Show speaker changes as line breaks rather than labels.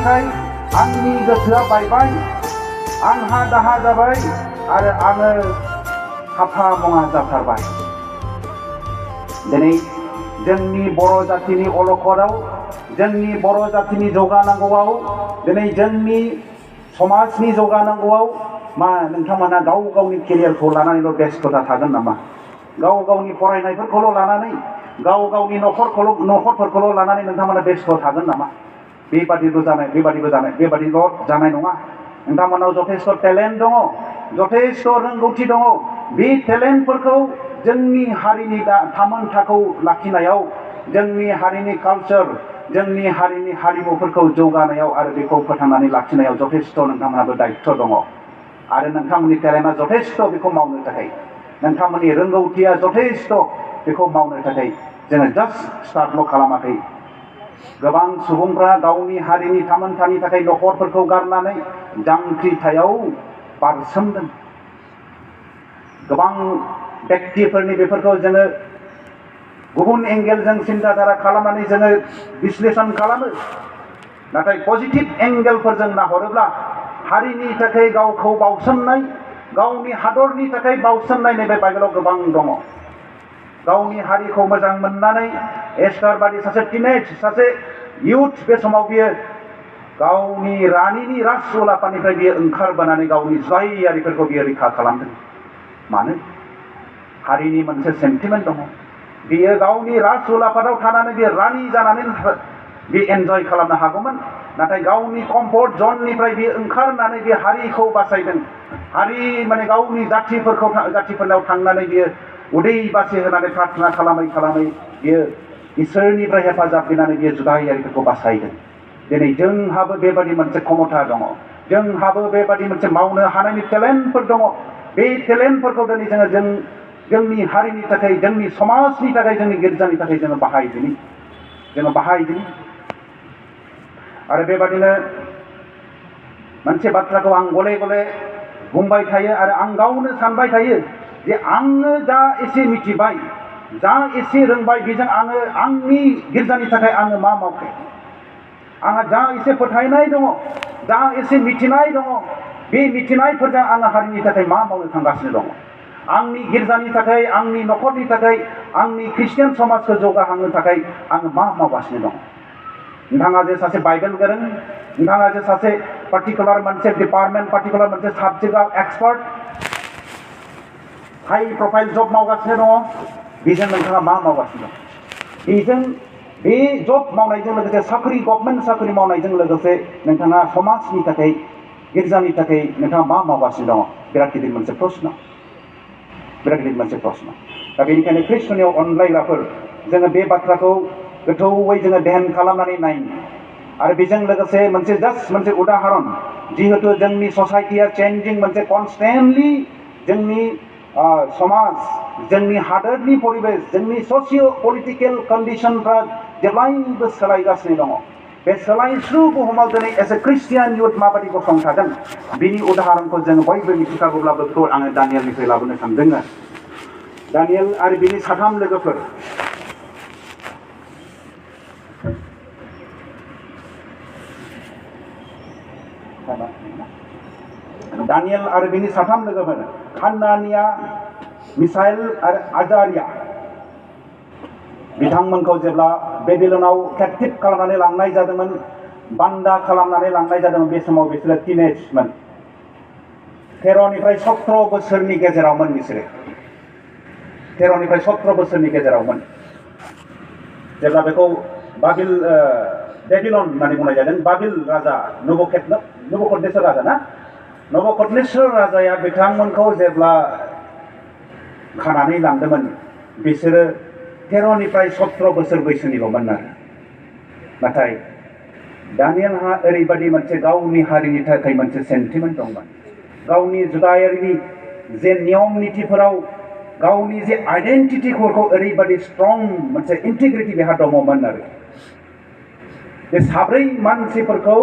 जानायखाय आंनि गोसोआ बायबाय, आंहा दाहा जाबाय आरो आङो हाफा मुङा जाथारबाय। दिनै जोंनि बर' जातिनि अलखदाव, जोंनि बर' जातिनि जौगानांगौआव, दिनै जोंनि समाजनि जौगानांगौआव मा नोंथांमोना गाव गावनि केरियारखौ लानानैल' बेस्थ'ता थागोन नामा? गाव गावनि फरायनायफोरखौल' लानानै, गाव गावनि न'खरफोरखौल' लानानै नोंथांमोना बेस्थ' थागोन नामा? बेबादिल' जानाय नङा। नोंथांमोनाव जथेस्थ' टेलेन्ट दङ, जथेस्थ' रोंगौथि दङ। बे टेलेन्टफोरखौ जोंनि हारिनि थामोनथाखौ लाखिनायाव, जोंनि हारिनि कालचार, जोंनि हारिनि हारिमुफोरखौ जौगानायाव आरो बेखौ फोथांनानै लाखिनायाव जथेस्थ' नोंथांमोनाबो दायित्व दङ। आरो नोंथांमोननि टेलेन्टआ जथेस्थ' बेखौ मावनो थाखाय, नोंथांमोननि रोंगौथिया जथेस्थ' बेखौ मावनो थाखाय जोङो जास्ट स्टार्टल' खालामाखै। गोबां सुबुंफ्रा गावनि हारिनि थामोनथानि थाखाय न'खरफोरखौ गारनानै जांख्रिथायाव बारसोमदों। गोबां बेक्तिफोरनि बेफोरखौ जोङो गुबुन एंगेलजों सिन्ताधारा खालामनानै जोङो बिश्लेषण खालामो। नाथाय पजिटिभ एंगेलफोरजों नाहरोब्ला हारिनि थाखाय गावखौ बाउसोमनाय, गावनि हादरनि थाखाय बाउसोमनाय नैबे बाइबेलाव गोबां दङ। गावनि हारिखौ मोजां मोननानै एस्टार बादि सासे टिनेज, सासे इयुथ, बे समाव बियो गावनि रानिनि राजउलाफादनिफ्राय बियो ओंखारबोनानै गावनि जुजाइयारिफोरखौ बियो रैखा खालामदों। मानो? हारिनि मोनसे सेन्टिमेन्ट दङ। बियो गावनि राजउलाफादाव थानानै बियो रानि जानानै बे एन्जय खालामनो हागौमोन। नाथाय गावनि कम्फर्ट जननिफ्राय बियो ओंखारनानै बे हारिखौ बासायदों। हारि माने गावनि जातिफोरनाव थांनानै बियो उदै बासि होनानै प्रार्थना खालामै खालामै बियो इसोरनिफ्राय हेफाजाब बिनानै बियो जुदायारिफोरखौ बासायदों। दिनै जोंहाबो बेबादि मोनसे क्षमता दङ, जोंहाबो बेबादि मोनसे मावनो हानायनि टेलेन्टफोर दङ। बे टेलेन्टफोरखौ दिनै जोंनि हारिनि थाखाय, जोंनि समाजनि थाखाय, जोंनि गिर्जानि थाखाय जोङो बाहायदिनि। आरो बेबादिनो मोनसे बाथ्राखौ आं गले गले बुंबाय थायो आरो आं गावनो सानबाय थायो जे आङो जा एसे मिथिबाय, जा एसे रोंबाय, बेजों आङो आंनि गिर्जानि थाखाय आङो मा मावखो? आंहा जा एसे फोथायनाय दङ, जा एसे मिथिनाय दङ, बे मिथिनायफोरजों आङो हारिनि थाखाय मा मावनो थांगासिनो दङ? आंनि गिर्जानि थाखाय, आंनि न'खरनि थाखाय, आंनि ख्रिस्टियान समाजखौ जौगाहोनो थाखाय आङो मा मावगासिनो दङ? नोंथाङा जे सासे बाइबेल गोरों, नोंथाङा जे सासे पार्टिकुलार मोनसे डिपार्टमेन्ट, पार्टिकुलार मोनसे साबजेक्टआव एक्सपार्ट, हाई प्रफाइल जब मावगासिनो दङ, बेजों नोंथाङा मा मावगासिनो दं? बे जब मावनायजों लोगोसे गभर्नमेन्ट साख्रि मावनायजों लोगोसे नोंथाङा समाजनि थाखाय, गिर्जानि थाखाय नोंथाङा मा मावगासिनो दङ? बिराद गिदिर मोनसे प्रश्न। दा बेनिखायनो ख्रिस्ट'नियाव अनलायग्राफोर, जोङो बे बाथ्राखौ गोथौयै जोङो ध्यान खालामनानै नायनो। आरो बेजों लोगोसे मोनसे उदाहरन, जिहेतु जोंनि ससाइटिया चेन्जिं, मोनसे कनस्टेन्टलि जोंनि समाज, जोंनि हादोरनि परिबेस, जोंनि ससिय' पलिटिकेल कन्डिसनफ्रा जेब्लायबो सोलायगासिनो दङ। बे सोलायस्लु बुहुमाव दिनै एस ए ख्रिस्टियान इयुथ माबादि गसंथागोन, बिनि उदाहरनखौ जोङो बयबो मिथिखागौब्लाबो बेखौ आङो दानियेलनिफ्राय लाबोनो सानदों। दानियेल आरो बिनि 3 लोगोफोर। दानियेल आरो बिनि 3 लोगोफोर, हान्नानिया, मिसाएल आरो आजारिया, बिथांमोनखौ जेब्ला बेबिलनाव केप्टिभ खालामनानै लांनाय जादोंमोन, बान्दा खालामनानै लांनाय जादोंमोन, बे समाव बिसोरो टिनेजमोन। 13निफ्राय 17 बोसोरनि गेजेरावमोन बिसोरो। 13निफ्राय 17 बोसोरनि गेजेरावमोन। जेब्ला बेखौ बेबिलन होननानै बुंनाय जादों, बाबिल राजा नबुकदनेस्वर राजा ना? नबुकदनेस्वर राजाया बिथांमोनखौ जेब्ला खानानै लांदोंमोन, बिसोरो 13निफ्राय 17 बोसोर बैसोनिल'मोन आरो। नाथाय दानियेलहा ओरैबादि मोनसे गावनि हारिनि थाखाय मोनसे सेन्टिमेन्ट दंमोन। गावनि जुदायारिनि जे नियम नितिफोराव गावनि जे आइडेन्टिटिफोरखौ ओरैबादि स्ट्रं मोनसे इन्टिग्रिटि बेहा दङमोन आरो। बे 4 मानसिफोरखौ